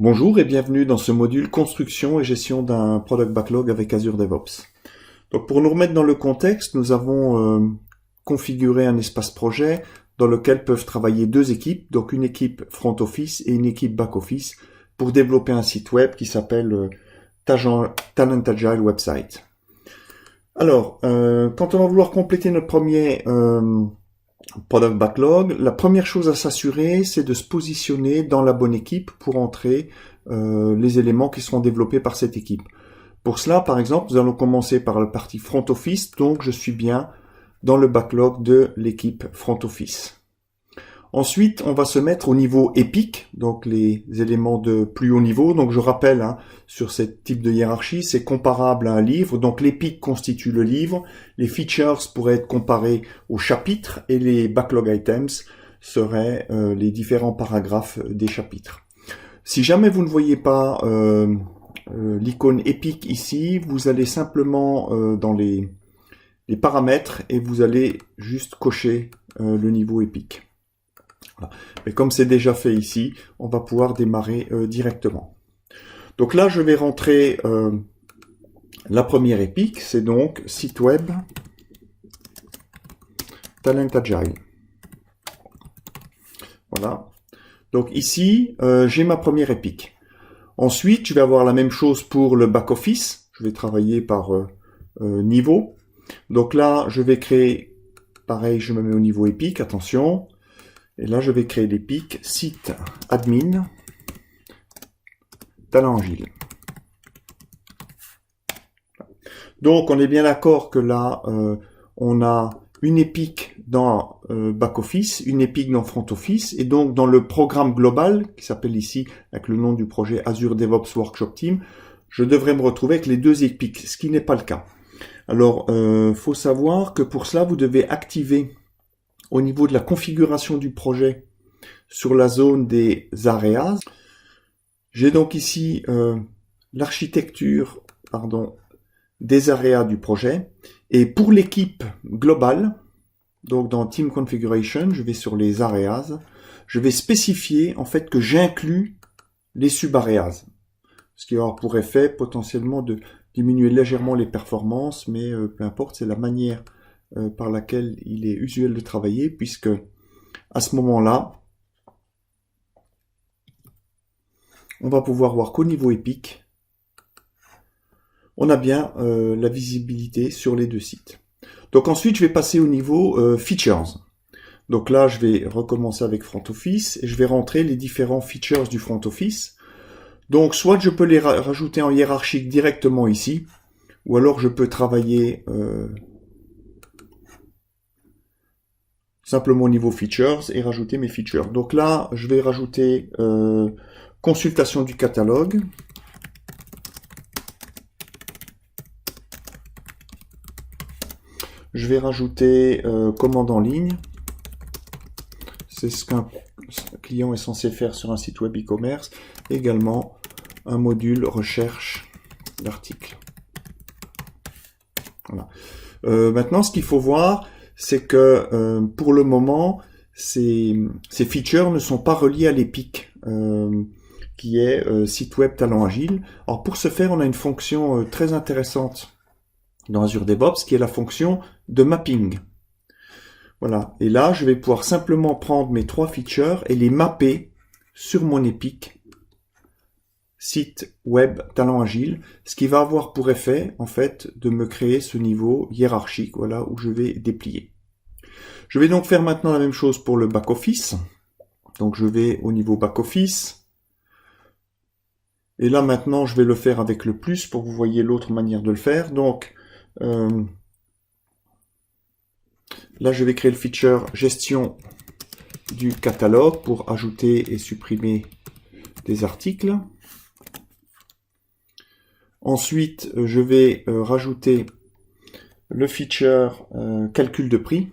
Bonjour et bienvenue dans ce module construction et gestion d'un product backlog avec Azure DevOps. Donc pour nous remettre dans le contexte, nous avons configuré un espace projet dans lequel peuvent travailler deux équipes, donc une équipe front office et une équipe back office pour développer un site web qui s'appelle Talent Agile Website. Alors, quand on va vouloir compléter notre premier product backlog, la première chose à s'assurer, c'est de se positionner dans la bonne équipe pour entrer les éléments qui seront développés par cette équipe. Pour cela, par exemple, nous allons commencer par la partie front office, donc je suis bien dans le backlog de l'équipe front office. Ensuite, on va se mettre au niveau épique, donc les éléments de plus haut niveau. Donc je rappelle, sur ce type de hiérarchie, c'est comparable à un livre. Donc l'épique constitue le livre, les features pourraient être comparés au chapitre et les backlog items seraient les différents paragraphes des chapitres. Si jamais vous ne voyez pas l'icône épique ici, vous allez simplement dans les paramètres et vous allez juste cocher le niveau épique. Voilà. Mais comme c'est déjà fait ici, on va pouvoir démarrer directement. Donc là, je vais rentrer la première épique, c'est donc site web Talent Agile. Voilà. Donc ici, j'ai ma première épique. Ensuite, je vais avoir la même chose pour le back-office. Je vais travailler par niveau. Donc là, je vais créer, pareil, je me mets au niveau épique, attention. Et là, je vais créer l'épique site admin Talent Agile. Donc, on est bien d'accord que là, on a une épique dans back-office, une épique dans front-office, et donc dans le programme global, qui s'appelle ici, avec le nom du projet Azure DevOps Workshop Team, je devrais me retrouver avec les deux épiques, ce qui n'est pas le cas. Alors, faut savoir que pour cela, vous devez activer au niveau de la configuration du projet sur la zone des areas. J'ai donc ici l'architecture des areas du projet. Et pour l'équipe globale, donc dans Team Configuration, je vais sur les areas, je vais spécifier en fait que j'inclus les sub-areas. Ce qui aura pour effet potentiellement de diminuer légèrement les performances, mais peu importe, c'est la manière par laquelle il est usuel de travailler, puisque à ce moment-là, on va pouvoir voir qu'au niveau épique, on a bien la visibilité sur les deux sites. Donc ensuite, je vais passer au niveau features. Donc là, je vais recommencer avec front office et je vais rentrer les différents features du front office. Donc soit je peux les rajouter en hiérarchique directement ici, ou alors je peux travailler simplement au niveau features et rajouter mes features. Donc là, je vais rajouter consultation du catalogue. Je vais rajouter commande en ligne. C'est ce qu'un client est censé faire sur un site web e-commerce. Également un module recherche d'articles. Voilà. Maintenant, ce qu'il faut voir, c'est que pour le moment, ces features ne sont pas reliées à l'épique, qui est site web Talent Agile. Alors pour ce faire, on a une fonction très intéressante dans Azure DevOps, qui est la fonction de mapping. Voilà. Et là, je vais pouvoir simplement prendre mes trois features et les mapper sur mon épique site web Talent Agile, ce qui va avoir pour effet, en fait, de me créer ce niveau hiérarchique, voilà, où je vais déplier. Je vais donc faire maintenant la même chose pour le back-office. Donc, je vais au niveau back-office. Et là, maintenant, je vais le faire avec le plus pour que vous voyez l'autre manière de le faire. Donc, là, je vais créer le feature gestion du catalogue pour ajouter et supprimer des articles. Ensuite, je vais rajouter le feature calcul de prix.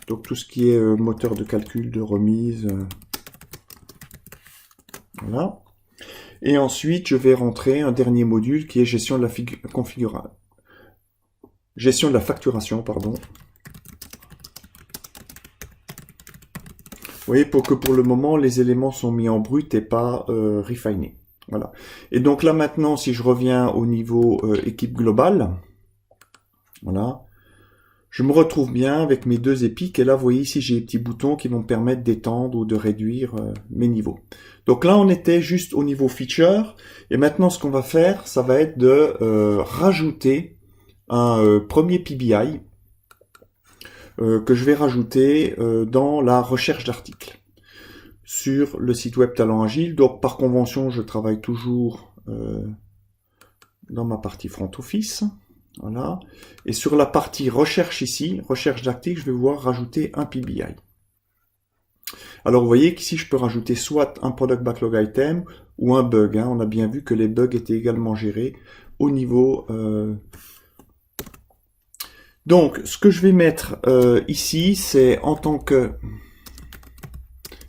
Donc tout ce qui est moteur de calcul, de remise. Voilà. Et ensuite, je vais rentrer un dernier module qui est gestion de la configuration. Gestion de la facturation, pardon. voyez, pour que pour le moment, les éléments sont mis en brut et pas refinés. Voilà. Et donc là maintenant, si je reviens au niveau équipe globale, voilà, je me retrouve bien avec mes deux épiques. Et là, vous voyez ici, j'ai les petits boutons qui vont me permettre d'étendre ou de réduire mes niveaux. Donc là, on était juste au niveau feature. Et maintenant, ce qu'on va faire, ça va être de rajouter un premier PBI que je vais rajouter dans la recherche d'articles sur le site web Talent Agile. Donc par convention, je travaille toujours dans ma partie front office. Voilà. Et sur la partie recherche ici, recherche d'articles, je vais pouvoir rajouter un PBI. Alors vous voyez qu'ici, je peux rajouter soit un Product Backlog Item ou un bug. Hein. On a bien vu que les bugs étaient également gérés au niveau... Donc, ce que je vais mettre ici, c'est en tant que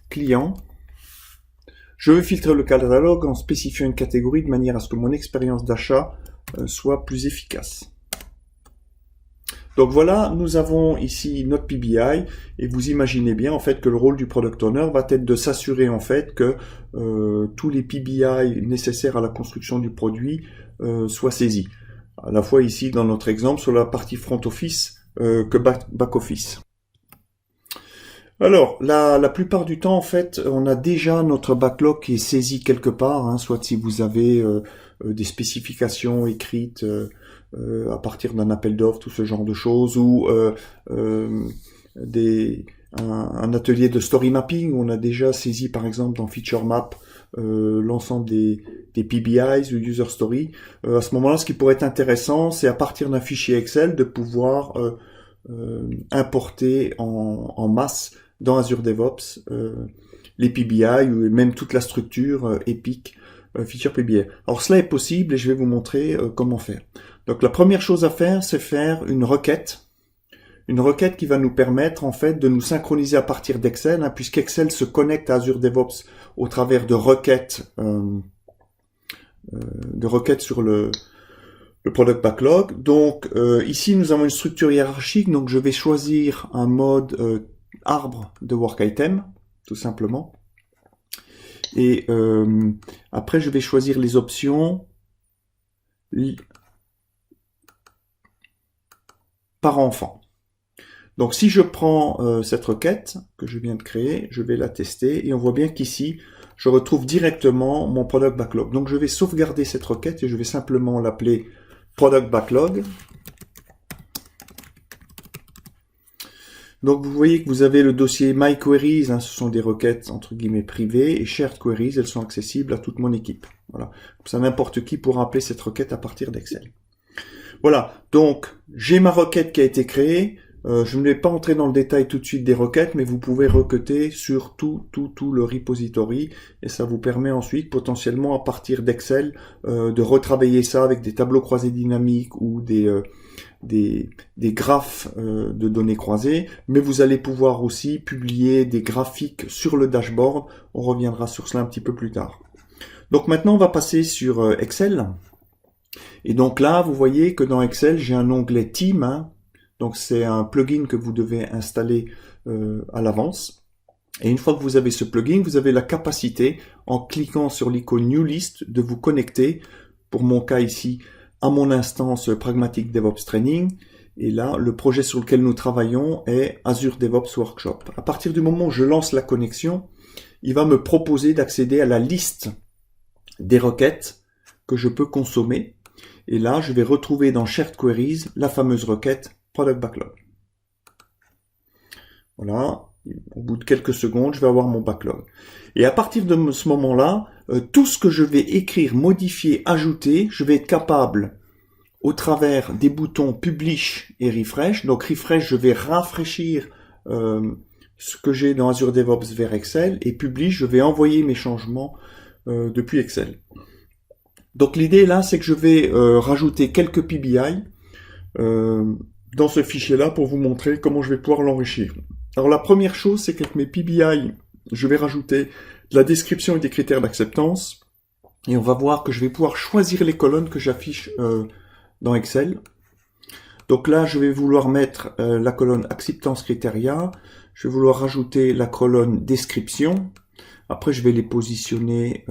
client, je vais filtrer le catalogue en spécifiant une catégorie de manière à ce que mon expérience d'achat soit plus efficace. Donc voilà, nous avons ici notre PBI et vous imaginez bien en fait que le rôle du Product Owner va être de s'assurer en fait que tous les PBI nécessaires à la construction du produit soient saisis. À la fois ici dans notre exemple sur la partie front office que back office. Alors, la plupart du temps, en fait, on a déjà notre backlog qui est saisi quelque part, hein, soit si vous avez des spécifications écrites à partir d'un appel d'offres, tout ce genre de choses, ou un atelier de story mapping où on a déjà saisi, par exemple, dans Feature Map, l'ensemble des PBIs ou User Story. À ce moment-là, ce qui pourrait être intéressant, c'est à partir d'un fichier Excel de pouvoir importer en masse dans Azure DevOps les PBI ou même toute la structure Epic Feature PBI. Alors cela est possible et je vais vous montrer comment faire. Donc la première chose à faire, c'est faire une requête qui va nous permettre en fait de nous synchroniser à partir d'Excel, hein, puisqu'Excel se connecte à Azure DevOps au travers de requêtes sur le Product Backlog. Donc ici nous avons une structure hiérarchique, donc je vais choisir un mode arbre de Work Item, tout simplement. Et après je vais choisir les options par enfant. Donc si je prends cette requête que je viens de créer, je vais la tester et on voit bien qu'ici, je retrouve directement mon Product Backlog. Donc je vais sauvegarder cette requête et je vais simplement l'appeler Product Backlog. Donc vous voyez que vous avez le dossier My Queries, hein, ce sont des requêtes entre guillemets privées, et Shared Queries, elles sont accessibles à toute mon équipe. Voilà, comme ça n'importe qui pourra appeler cette requête à partir d'Excel. Voilà, donc j'ai ma requête qui a été créée. Je ne vais pas entrer dans le détail tout de suite des requêtes, mais vous pouvez requêter sur tout le repository et ça vous permet ensuite potentiellement à partir d'Excel de retravailler ça avec des tableaux croisés dynamiques ou des graphes de données croisées, mais vous allez pouvoir aussi publier des graphiques sur le dashboard. On reviendra sur cela un petit peu plus tard. Donc maintenant on va passer sur Excel. Et donc là, vous voyez que dans Excel, j'ai un onglet Team. Hein. Donc c'est un plugin que vous devez installer à l'avance. Et une fois que vous avez ce plugin, vous avez la capacité, en cliquant sur l'icône New List, de vous connecter, pour mon cas ici, à mon instance Pragmatic DevOps Training. Et là, le projet sur lequel nous travaillons est Azure DevOps Workshop. À partir du moment où je lance la connexion, il va me proposer d'accéder à la liste des requêtes que je peux consommer. Et là, je vais retrouver dans Shared Queries la fameuse requête Product Backlog. Voilà, au bout de quelques secondes, je vais avoir mon backlog. Et à partir de ce moment-là, tout ce que je vais écrire, modifier, ajouter, je vais être capable, au travers des boutons Publish et Refresh. Donc Refresh, je vais rafraîchir ce que j'ai dans Azure DevOps vers Excel. Et Publish, je vais envoyer mes changements depuis Excel. Donc l'idée là, c'est que je vais rajouter quelques PBI dans ce fichier-là pour vous montrer comment je vais pouvoir l'enrichir. Alors la première chose, c'est qu'avec mes PBI, je vais rajouter de la description et des critères d'acceptance. Et on va voir que je vais pouvoir choisir les colonnes que j'affiche dans Excel. Donc là, je vais vouloir mettre la colonne Acceptance Criteria. je vais vouloir rajouter la colonne description. Après, je vais les positionner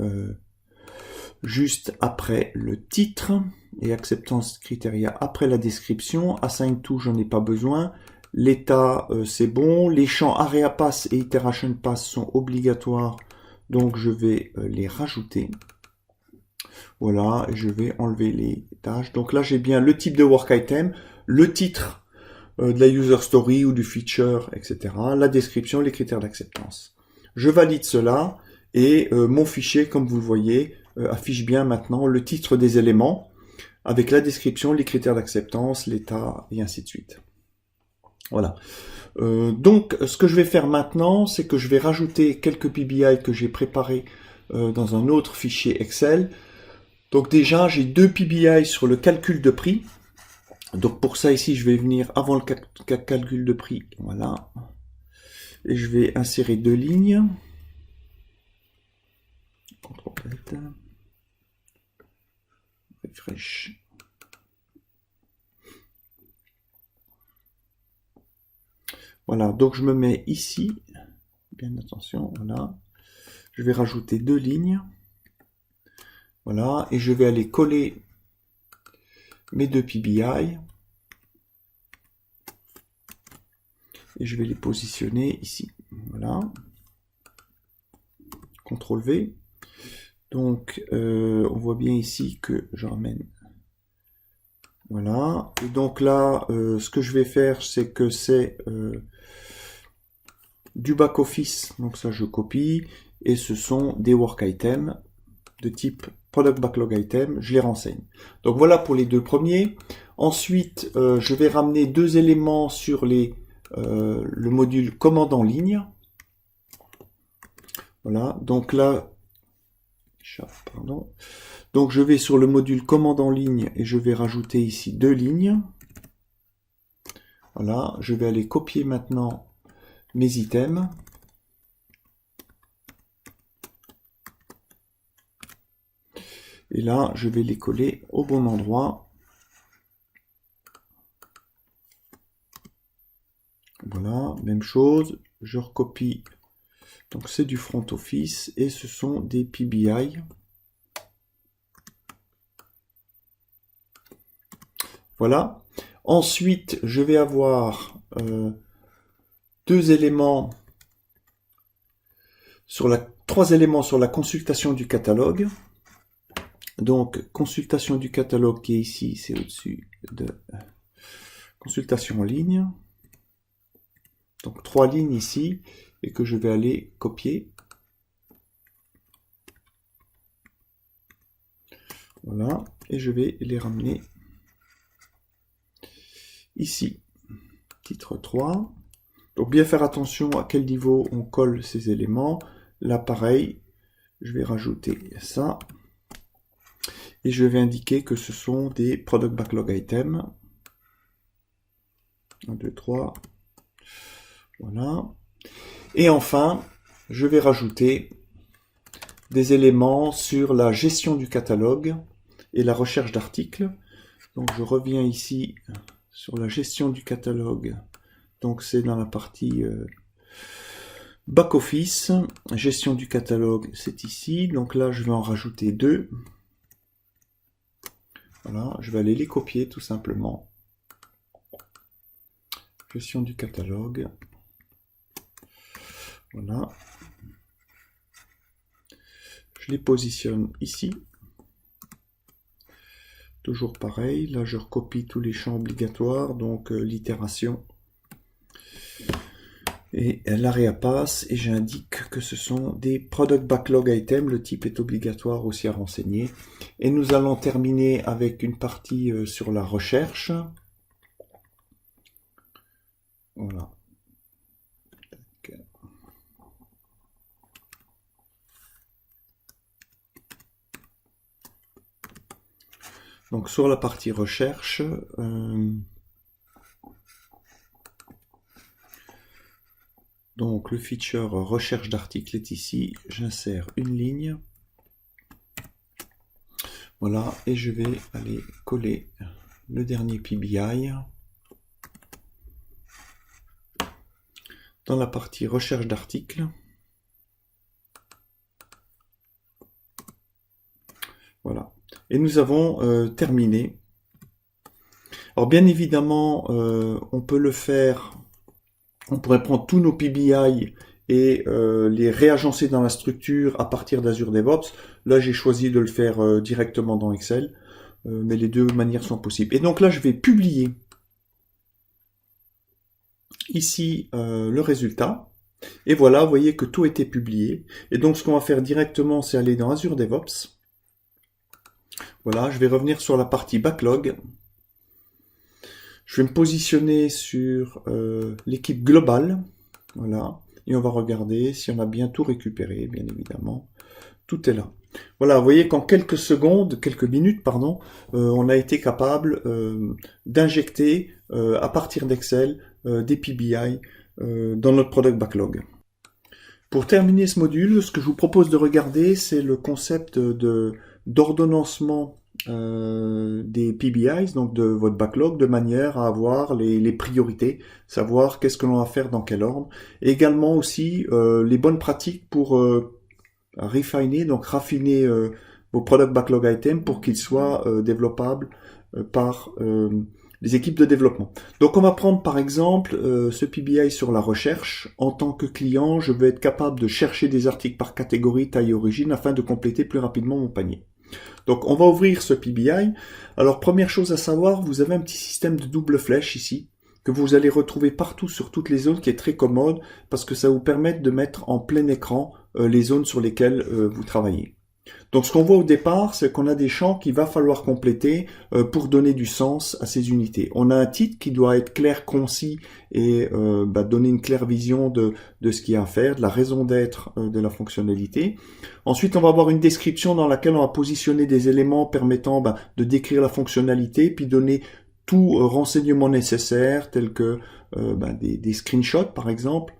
juste après le titre et acceptance criteria après la description. Assign to, j'en ai pas besoin. L'état, c'est bon. Les champs area pass et iteration pass sont obligatoires, donc je vais les rajouter. Voilà, et je vais enlever les tâches. Donc là, j'ai bien le type de work item, le titre de la user story ou du feature, etc. La description, les critères d'acceptance. Je valide cela et mon fichier, comme vous le voyez, affiche bien maintenant le titre des éléments avec la description, les critères d'acceptance, l'état et ainsi de suite. Voilà. Donc, ce que je vais faire maintenant, c'est que je vais rajouter quelques PBI que j'ai préparés dans un autre fichier Excel. Donc déjà, j'ai deux PBI sur le calcul de prix. Donc pour ça, ici, je vais venir avant le calcul de prix. Voilà. Et je vais insérer deux lignes. CTRL-Z. Refresh. Voilà, donc je me mets ici. Bien attention, voilà. Je vais rajouter deux lignes. Voilà, et je vais aller coller mes deux PBI. Et je vais les positionner ici. Voilà. CTRL V. Donc, on voit bien ici que je ramène. Voilà. Et donc là, ce que je vais faire, c'est que c'est du back-office. Donc ça, je copie. Et ce sont des work items de type product backlog item. Je les renseigne. Donc voilà pour les deux premiers. Ensuite, je vais ramener deux éléments sur le module commande en ligne. Voilà. Donc là, pardon. Donc je vais sur le module commande en ligne et je vais rajouter ici deux lignes. Voilà, je vais aller copier maintenant mes items. Et là, je vais les coller au bon endroit. Voilà, même chose, je recopie. Donc c'est du front office et ce sont des PBI. Voilà. Ensuite, je vais avoir trois éléments sur la consultation du catalogue. Donc, consultation du catalogue qui est ici, c'est au-dessus de consultation en ligne. Donc, trois lignes ici et que je vais aller copier. Voilà. Et je vais les ramener ici. Titre 3. Donc, bien faire attention à quel niveau on colle ces éléments. Là, pareil, je vais rajouter ça. Et je vais indiquer que ce sont des product backlog items. 1, 2, 3. Voilà. Et enfin, je vais rajouter des éléments sur la gestion du catalogue et la recherche d'articles. Donc je reviens ici sur la gestion du catalogue. Donc c'est dans la partie back-office. Gestion du catalogue, c'est ici. Donc là, je vais en rajouter deux. Voilà, je vais aller les copier tout simplement. Gestion du catalogue. Voilà. Je les positionne ici. Toujours pareil, là je recopie tous les champs obligatoires, donc l'itération et l'area pass, et j'indique que ce sont des product backlog items, le type est obligatoire aussi à renseigner. Et nous allons terminer avec une partie sur la recherche. Voilà. Donc sur la partie recherche, donc le feature recherche d'articles est ici, j'insère une ligne. Voilà, et je vais aller coller le dernier PBI dans la partie recherche d'articles. Voilà. Et nous avons terminé. Alors bien évidemment, on peut le faire, on pourrait prendre tous nos PBI et les réagencer dans la structure à partir d'Azure DevOps. Là, j'ai choisi de le faire directement dans Excel, mais les deux manières sont possibles. Et donc là, je vais publier ici le résultat. Et voilà, vous voyez que tout a été publié. Et donc, ce qu'on va faire directement, c'est aller dans Azure DevOps. Voilà, je vais revenir sur la partie backlog. Je vais me positionner sur l'équipe globale. Voilà. Et on va regarder si on a bien tout récupéré, bien évidemment. Tout est là. Voilà, vous voyez qu'en quelques secondes, quelques minutes, pardon, on a été capable d'injecter à partir d'Excel des PBI dans notre product backlog. Pour terminer ce module, ce que je vous propose de regarder, c'est le concept d'ordonnancement des PBIs, donc de votre backlog, de manière à avoir les priorités, savoir qu'est-ce que l'on va faire dans quel ordre, et également aussi les bonnes pratiques pour refiner, donc raffiner vos product backlog items pour qu'ils soient développables par les équipes de développement. Donc on va prendre par exemple ce PBI sur la recherche. En tant que client, je veux être capable de chercher des articles par catégorie, taille et origine afin de compléter plus rapidement mon panier. Donc on va ouvrir ce PBI. Alors première chose à savoir, vous avez un petit système de double flèche ici, que vous allez retrouver partout sur toutes les zones, qui est très commode, parce que ça vous permet de mettre en plein écran les zones sur lesquelles vous travaillez. Donc ce qu'on voit au départ, c'est qu'on a des champs qu'il va falloir compléter pour donner du sens à ces unités. On a un titre qui doit être clair, concis et donner une claire vision de ce qu'il y a à faire, de la raison d'être de la fonctionnalité. Ensuite, on va avoir une description dans laquelle on va positionner des éléments permettant de décrire la fonctionnalité, puis donner tout renseignement nécessaire, tel que des screenshots par exemple,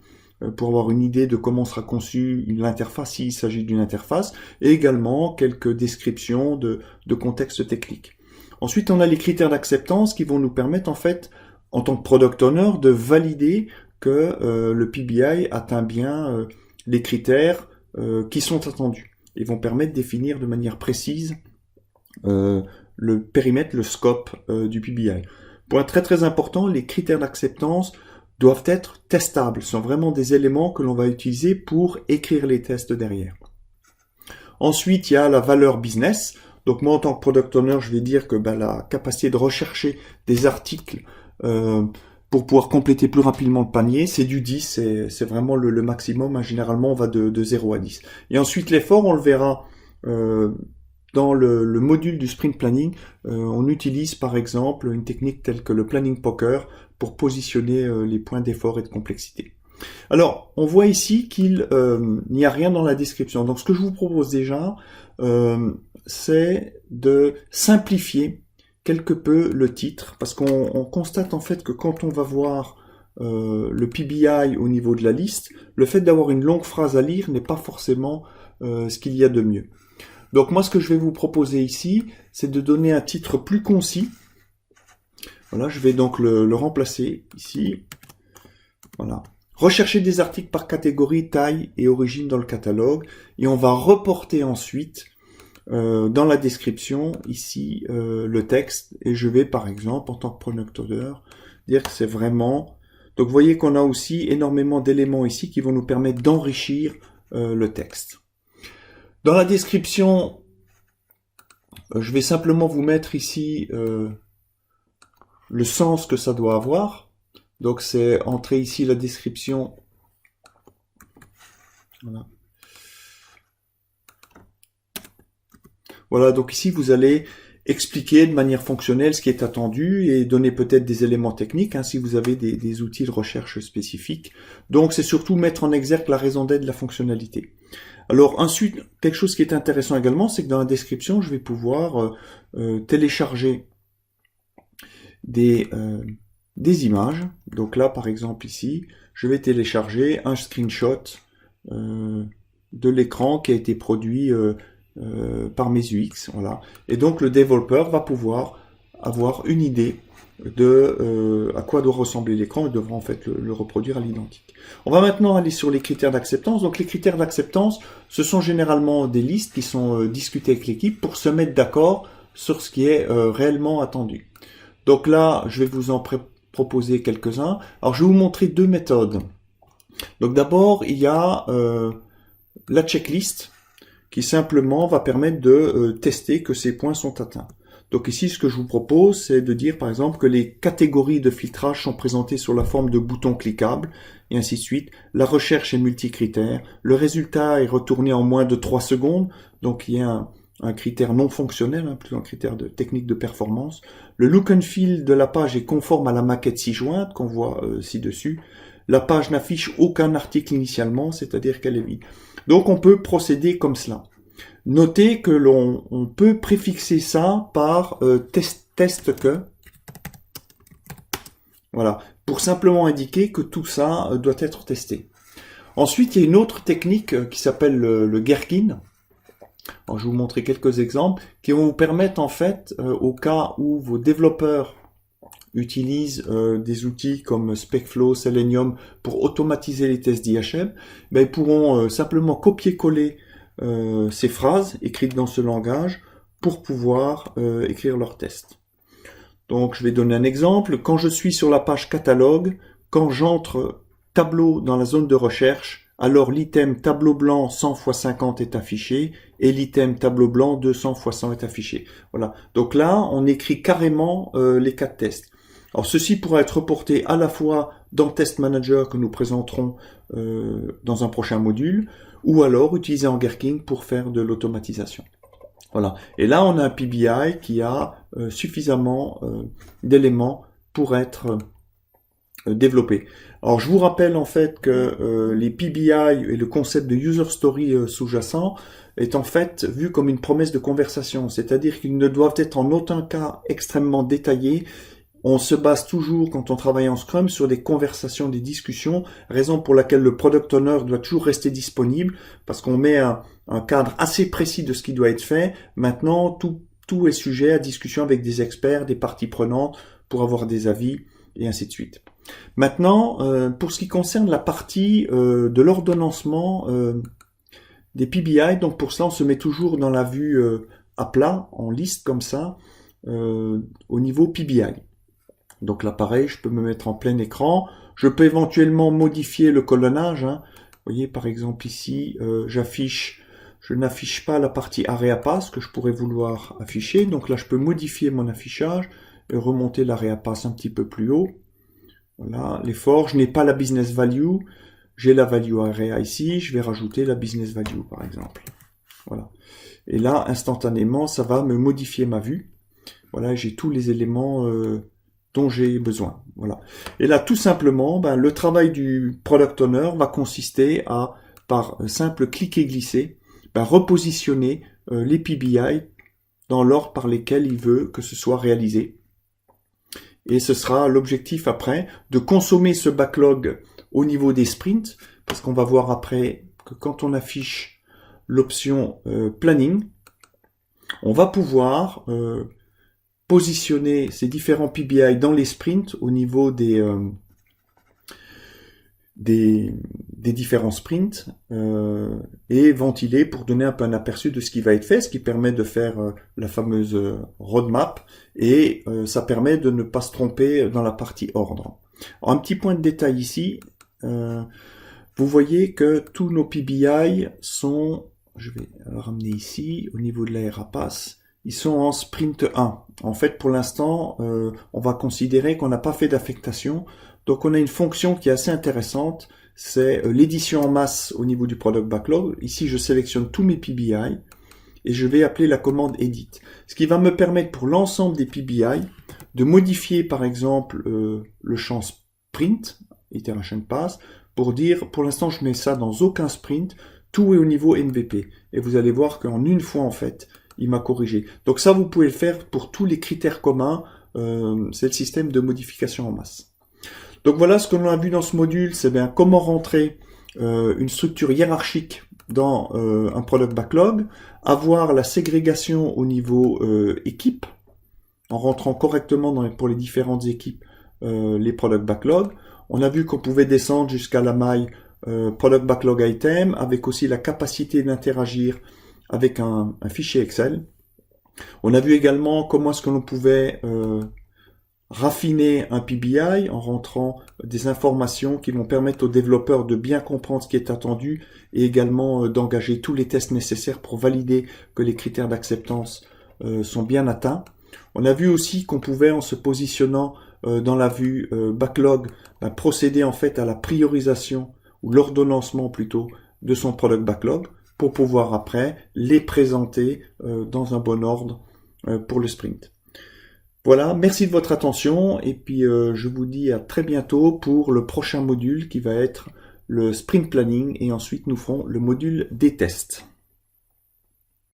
pour avoir une idée de comment sera conçue l'interface s'il s'agit d'une interface, et également quelques descriptions de contexte technique. Ensuite, on a les critères d'acceptance qui vont nous permettre, en fait, en tant que product owner, de valider que le PBI atteint bien les critères qui sont attendus. Ils vont permettre de définir de manière précise le périmètre, le scope du PBI. Point très très important, les critères d'acceptance doivent être testables. Ce sont vraiment des éléments que l'on va utiliser pour écrire les tests derrière. Ensuite, il y a la valeur business. Donc moi, en tant que product owner, je vais dire que la capacité de rechercher des articles pour pouvoir compléter plus rapidement le panier, c'est du 10, c'est vraiment le maximum. Généralement, on va de 0 à 10. Et ensuite, l'effort, on le verra dans le module du sprint planning. On utilise par exemple une technique telle que le planning poker pour positionner les points d'effort et de complexité. Alors, on voit ici qu'il n'y a rien dans la description. Donc, ce que je vous propose déjà, c'est de simplifier quelque peu le titre, parce qu'on constate en fait que quand on va voir le PBI au niveau de la liste, le fait d'avoir une longue phrase à lire n'est pas forcément ce qu'il y a de mieux. Donc moi, ce que je vais vous proposer ici, c'est de donner un titre plus concis. Voilà, je vais donc le remplacer ici. Voilà. Rechercher des articles par catégorie, taille et origine dans le catalogue. Et on va reporter ensuite dans la description ici le texte. Et je vais par exemple, en tant que product owner, dire que c'est vraiment... Donc vous voyez qu'on a aussi énormément d'éléments ici qui vont nous permettre d'enrichir le texte. Dans la description, je vais simplement vous mettre ici le sens que ça doit avoir. Donc c'est entrer ici la description. Voilà. Voilà, donc ici vous allez expliquer de manière fonctionnelle ce qui est attendu et donner peut-être des éléments techniques si vous avez des outils de recherche spécifiques. Donc c'est surtout mettre en exergue la raison d'être de la fonctionnalité. Alors ensuite, quelque chose qui est intéressant également, c'est que dans la description, je vais pouvoir télécharger des images. Donc là, par exemple ici, je vais télécharger un screenshot de l'écran qui a été produit par mes UX. Voilà. Et donc le développeur va pouvoir avoir une idée de à quoi doit ressembler l'écran et devra en fait le reproduire à l'identique. On va maintenant aller sur les critères d'acceptance. Donc les critères d'acceptance, ce sont généralement des listes qui sont discutées avec l'équipe pour se mettre d'accord sur ce qui est réellement attendu. Donc là, je vais vous en proposer quelques-uns. Alors je vais vous montrer deux méthodes. Donc d'abord, il y a la checklist qui simplement va permettre de tester que ces points sont atteints. Donc ici, ce que je vous propose, c'est de dire par exemple que les catégories de filtrage sont présentées sous la forme de boutons cliquables, et ainsi de suite. La recherche est multicritère. Le résultat est retourné en moins de 3 secondes, donc il y a un critère non fonctionnel, hein, plutôt un critère de technique de performance. Le look and feel de la page est conforme à la maquette ci-jointe, qu'on voit ci-dessus. La page n'affiche aucun article initialement, c'est-à-dire qu'elle est vide. Donc on peut procéder comme cela. Notez que l'on peut préfixer ça par test que, voilà, pour simplement indiquer que tout ça doit être testé. Ensuite, il y a une autre technique qui s'appelle le Gherkin. Alors, je vais vous montrer quelques exemples qui vont vous permettre en fait, au cas où vos développeurs utilisent des outils comme SpecFlow, Selenium pour automatiser les tests d'IHM, ben, ils pourront simplement copier-coller ces phrases écrites dans ce langage pour pouvoir écrire leurs tests. Donc je vais donner un exemple. Quand je suis sur la page catalogue, quand j'entre tableau dans la zone de recherche, alors l'item tableau blanc 100 x 50 est affiché et l'item tableau blanc 200 x 100 est affiché. Voilà. Donc là, on écrit carrément les cas de tests. Alors ceci pourra être reporté à la fois dans Test Manager que nous présenterons dans un prochain module, ou alors utilisé en Gherkin pour faire de l'automatisation. Voilà. Et là, on a un PBI qui a suffisamment d'éléments pour être développé. Alors, je vous rappelle en fait que les PBI et le concept de User Story sous-jacent est en fait vu comme une promesse de conversation, c'est-à-dire qu'ils ne doivent être en aucun cas extrêmement détaillés. On se base toujours, quand on travaille en Scrum, sur des conversations, des discussions, raison pour laquelle le Product Owner doit toujours rester disponible, parce qu'on met un cadre assez précis de ce qui doit être fait. Maintenant, tout est sujet à discussion avec des experts, des parties prenantes, pour avoir des avis, et ainsi de suite. Maintenant, pour ce qui concerne la partie de l'ordonnancement des PBI, donc pour cela, on se met toujours dans la vue à plat, en liste comme ça, au niveau PBI. Donc là, pareil, je peux me mettre en plein écran. Je peux éventuellement modifier le colonnage. Hein. Vous voyez, par exemple, ici, je n'affiche pas la partie AreaPass que je pourrais vouloir afficher. Donc là, je peux modifier mon affichage et remonter l'AreaPass un petit peu plus haut. Voilà, l'effort. Je n'ai pas la business value. J'ai la value area ici. Je vais rajouter la business value, par exemple. Voilà. Et là, instantanément, ça va me modifier ma vue. Voilà, j'ai tous les éléments dont j'ai besoin. Voilà. Et là, tout simplement, le travail du Product Owner va consister à, par simple clic et glisser, repositionner les PBI dans l'ordre par lesquels il veut que ce soit réalisé. Et ce sera l'objectif après de consommer ce backlog au niveau des sprints, parce qu'on va voir après que quand on affiche l'option planning, on va pouvoir positionner ces différents PBI dans les sprints au niveau des différents sprints et ventiler pour donner un peu un aperçu de ce qui va être fait, ce qui permet de faire la fameuse roadmap et ça permet de ne pas se tromper dans la partie ordre. Alors, un petit point de détail ici, vous voyez que tous nos PBI sont, je vais le ramener ici, au niveau de la RAPAS, ils sont en sprint 1. En fait, pour l'instant, on va considérer qu'on n'a pas fait d'affectation. Donc, on a une fonction qui est assez intéressante. C'est l'édition en masse au niveau du Product Backlog. Ici, je sélectionne tous mes PBI et je vais appeler la commande Edit. Ce qui va me permettre pour l'ensemble des PBI de modifier, par exemple, le champ Sprint, Iteration Pass, pour dire, pour l'instant, je mets ça dans aucun sprint. Tout est au niveau MVP. Et vous allez voir qu'en une fois, en fait, il m'a corrigé. Donc ça, vous pouvez le faire pour tous les critères communs. C'est le système de modification en masse. Donc voilà ce que l'on a vu dans ce module, c'est bien comment rentrer une structure hiérarchique dans un product backlog, avoir la ségrégation au niveau équipe, en rentrant correctement pour les différentes équipes les product backlog. On a vu qu'on pouvait descendre jusqu'à la maille product backlog item, avec aussi la capacité d'interagir avec un fichier Excel. On a vu également comment est-ce que l'on pouvait raffiner un PBI en rentrant des informations qui vont permettre aux développeurs de bien comprendre ce qui est attendu et également d'engager tous les tests nécessaires pour valider que les critères d'acceptance sont bien atteints. On a vu aussi qu'on pouvait, en se positionnant dans la vue backlog, procéder en fait à la priorisation ou l'ordonnancement plutôt de son product backlog pour pouvoir après les présenter dans un bon ordre pour le sprint. Voilà, merci de votre attention et puis je vous dis à très bientôt pour le prochain module qui va être le sprint planning et ensuite nous ferons le module des tests.